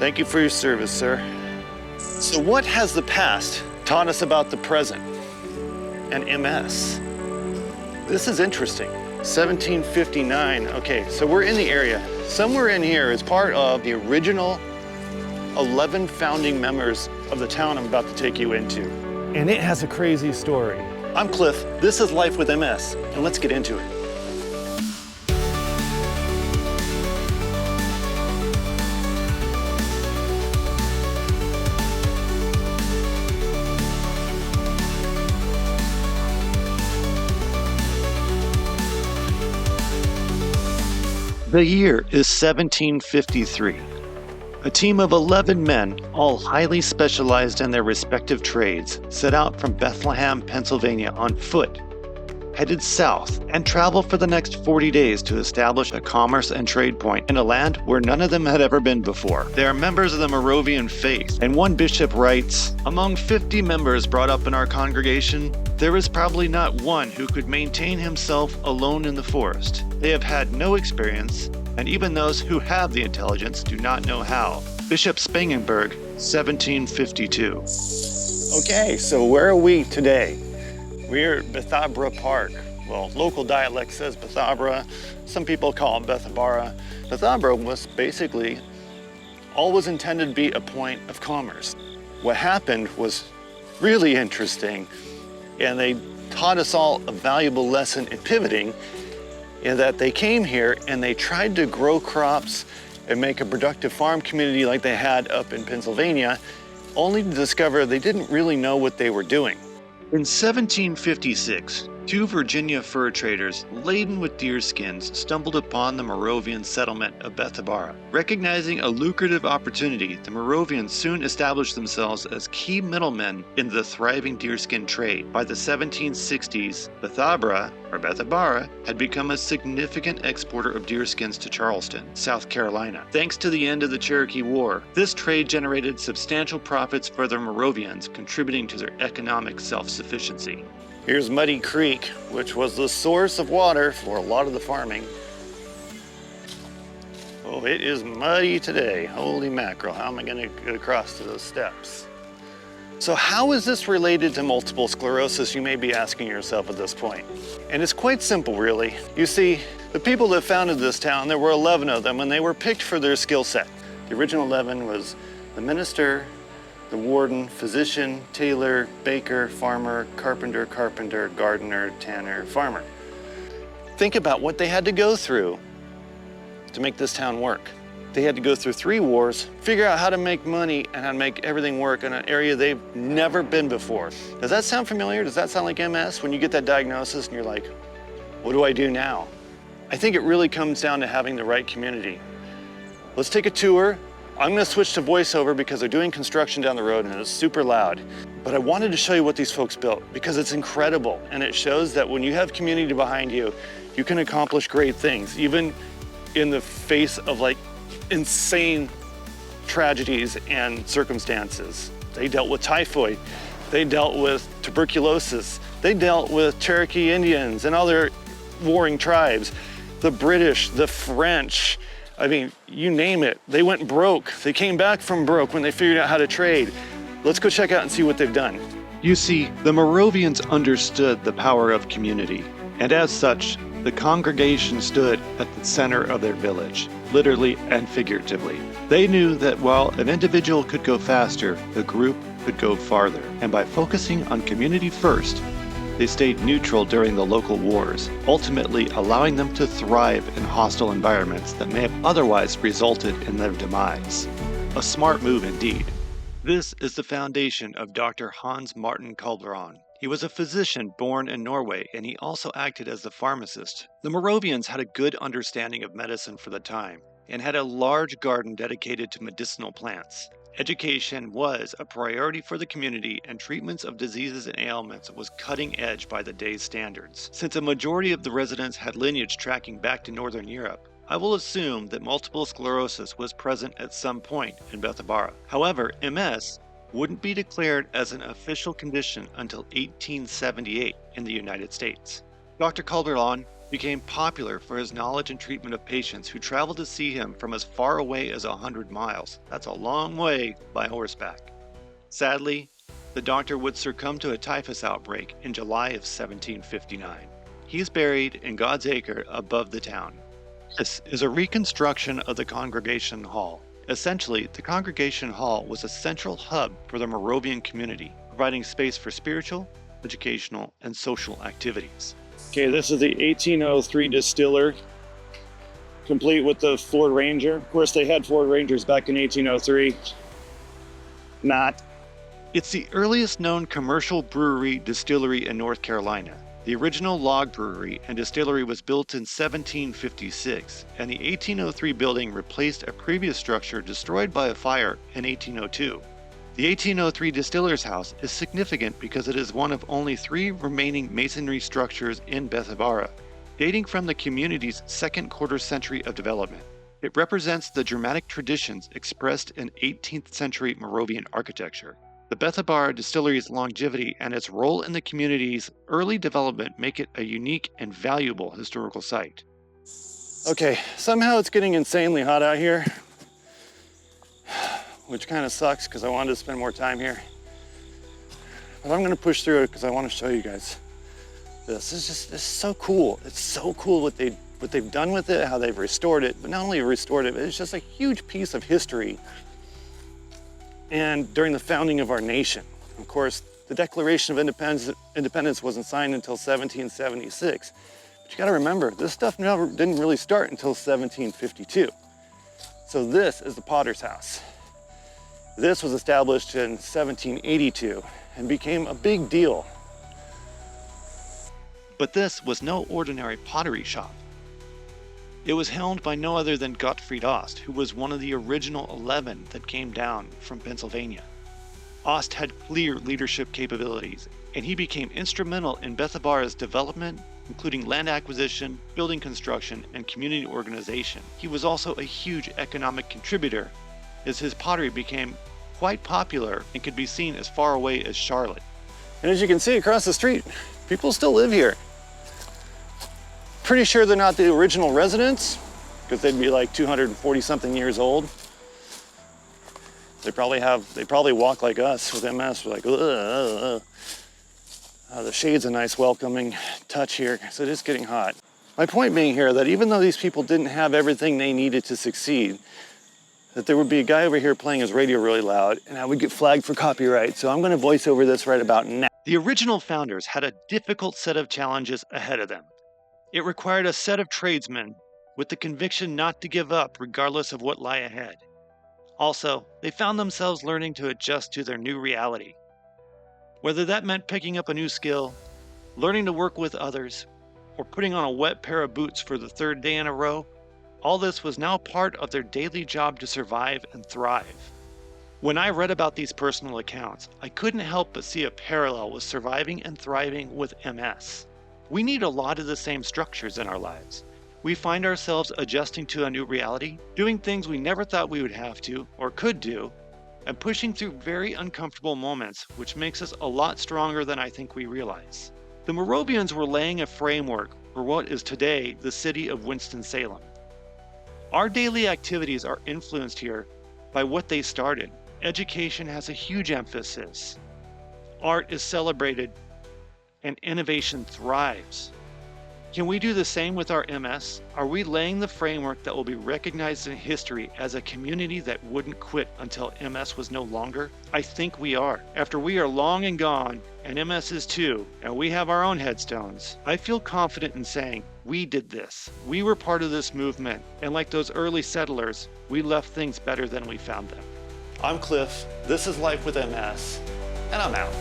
Thank you for your service, sir. So what has the past taught us about the present and MS? This is interesting. 1759, okay, so we're in the area. Somewhere in here is part of the original 11 founding members of the town I'm about to take you into. And it has a crazy story. I'm Cliff, this is Life with MS, and let's get into it. The year is 1753. A team of 11 men, all highly specialized in their respective trades, set out from Bethlehem, Pennsylvania on foot, headed south, and traveled for the next 40 days to establish a commerce and trade point in a land where none of them had ever been before. They are members of the Moravian faith, and one bishop writes, "Among 50 members brought up in our congregation, there is probably not one who could maintain himself alone in the forest. They have had no experience, and even those who have the intelligence do not know how." Bishop Spangenberg, 1752. Okay, so where are we today? We're at Bethabara Park. Well, local dialect says Bethabara. Some people call it Bethabara. Bethabara was basically always intended to be a point of commerce. What happened was really interesting, and they taught us all a valuable lesson in pivoting, in that they came here and they tried to grow crops and make a productive farm community like they had up in Pennsylvania, only to discover they didn't really know what they were doing. In 1756, two Virginia fur traders laden with deer skins stumbled upon the Moravian settlement of Bethabara. Recognizing a lucrative opportunity, the Moravians soon established themselves as key middlemen in the thriving deerskin trade. By the 1760s, Bethabara had become a significant exporter of deerskins to Charleston, South Carolina. Thanks to the end of the Cherokee War, this trade generated substantial profits for the Moravians, contributing to their economic self-sufficiency. Here's Muddy Creek, which was the source of water for a lot of the farming. Oh, it is muddy today. Holy mackerel, how am I gonna get across to those steps? So how is this related to multiple sclerosis, you may be asking yourself at this point. And it's quite simple, really. You see, the people that founded this town, there were 11 of them, and they were picked for their skill set. The original 11 was the minister, the warden, physician, tailor, baker, farmer, carpenter, gardener, tanner, farmer. Think about what they had to go through to make this town work. They had to go through 3 wars, figure out how to make money and how to make everything work in an area they've never been before. Does that sound familiar? Does that sound like MS? When you get that diagnosis and you're like, what do I do now? I think it really comes down to having the right community. Let's take a tour. I'm gonna switch to voiceover because they're doing construction down the road and it's super loud. But I wanted to show you what these folks built because it's incredible. And it shows that when you have community behind you, you can accomplish great things, even in the face of like insane tragedies and circumstances. They dealt with typhoid, they dealt with tuberculosis, they dealt with Cherokee Indians and other warring tribes, the British, the French, I mean, you name it. They went broke. They came back from broke when they figured out how to trade. Let's go check out and see what they've done. You see, the Moravians understood the power of community, and as such, the congregation stood at the center of their village, literally and figuratively. They knew that while an individual could go faster, the group could go farther. And by focusing on community first, they stayed neutral during the local wars, ultimately allowing them to thrive in hostile environments that may have otherwise resulted in their demise. A smart move indeed. This is the foundation of Dr. Hans Martin Calderon. He was a physician born in Norway, and he also acted as the pharmacist. The Moravians had a good understanding of medicine for the time, and had a large garden dedicated to medicinal plants. Education was a priority for the community, and treatments of diseases and ailments was cutting edge by the day's standards. Since a majority of the residents had lineage tracking back to Northern Europe, I will assume that multiple sclerosis was present at some point in Bethabara. However, MS wouldn't be declared as an official condition until 1878 in the United States. Dr. Calderon became popular for his knowledge and treatment of patients who traveled to see him from as far away as 100 miles. That's a long way by horseback. Sadly, the doctor would succumb to a typhus outbreak in July of 1759. He is buried in God's Acre above the town. This is a reconstruction of the Congregation Hall. Essentially, the Congregation Hall was a central hub for the Moravian community, providing space for spiritual, educational, and social activities. Okay, this is the 1803 distiller, complete with the Ford Ranger. Of course, they had Ford Rangers back in 1803. Not. It's the earliest known commercial brewery distillery in North Carolina. The original log brewery and distillery was built in 1756, and the 1803 building replaced a previous structure destroyed by a fire in 1802. The 1803 Distiller's House is significant because it is one of only 3 remaining masonry structures in Bethabara, dating from the community's second quarter-century of development. It represents the dramatic traditions expressed in 18th century Moravian architecture. The Bethabara distillery's longevity and its role in the community's early development make it a unique and valuable historical site. Okay, somehow it's getting insanely hot out here, which kind of sucks because I wanted to spend more time here. But I'm going to push through it because I want to show you guys this. It's so cool. It's so cool what they've done with it, how they've restored it. But not only restored it, but it's just a huge piece of history. And during the founding of our nation, of course, the Declaration of Independence wasn't signed until 1776. But you got to remember, this stuff didn't really start until 1752. So this is the Potter's House. This was established in 1782 and became a big deal. But this was no ordinary pottery shop. It was helmed by no other than Gottfried Ost, who was one of the original 11 that came down from Pennsylvania. Ost had clear leadership capabilities, and he became instrumental in Bethabara's development, including land acquisition, building construction, and community organization. He was also a huge economic contributor, as his pottery became quite popular and could be seen as far away as Charlotte. And as you can see across the street, people still live here. Pretty sure they're not the original residents, because they'd be like 240 something years old. They probably walk like us with MS. We're like, the shade's a nice welcoming touch here, so it is getting hot. My point being here that even though these people didn't have everything they needed to succeed, that there would be a guy over here playing his radio really loud, and I would get flagged for copyright, so I'm going to voice over this right about now. The original founders had a difficult set of challenges ahead of them. It required a set of tradesmen with the conviction not to give up regardless of what lay ahead. Also, they found themselves learning to adjust to their new reality. Whether that meant picking up a new skill, learning to work with others, or putting on a wet pair of boots for the 3rd day in a row, all this was now part of their daily job to survive and thrive. When I read about these personal accounts, I couldn't help but see a parallel with surviving and thriving with MS. We need a lot of the same structures in our lives. We find ourselves adjusting to a new reality, doing things we never thought we would have to or could do, and pushing through very uncomfortable moments, which makes us a lot stronger than I think we realize. The Moravians were laying a framework for what is today the city of Winston-Salem. Our daily activities are influenced here by what they started. Education has a huge emphasis. Art is celebrated, and innovation thrives. Can we do the same with our MS? Are we laying the framework that will be recognized in history as a community that wouldn't quit until MS was no longer? I think we are. After we are long and gone, and MS is too, and we have our own headstones, I feel confident in saying, we did this. We were part of this movement, and like those early settlers, we left things better than we found them. I'm Cliff, this is Life with MS, and I'm out.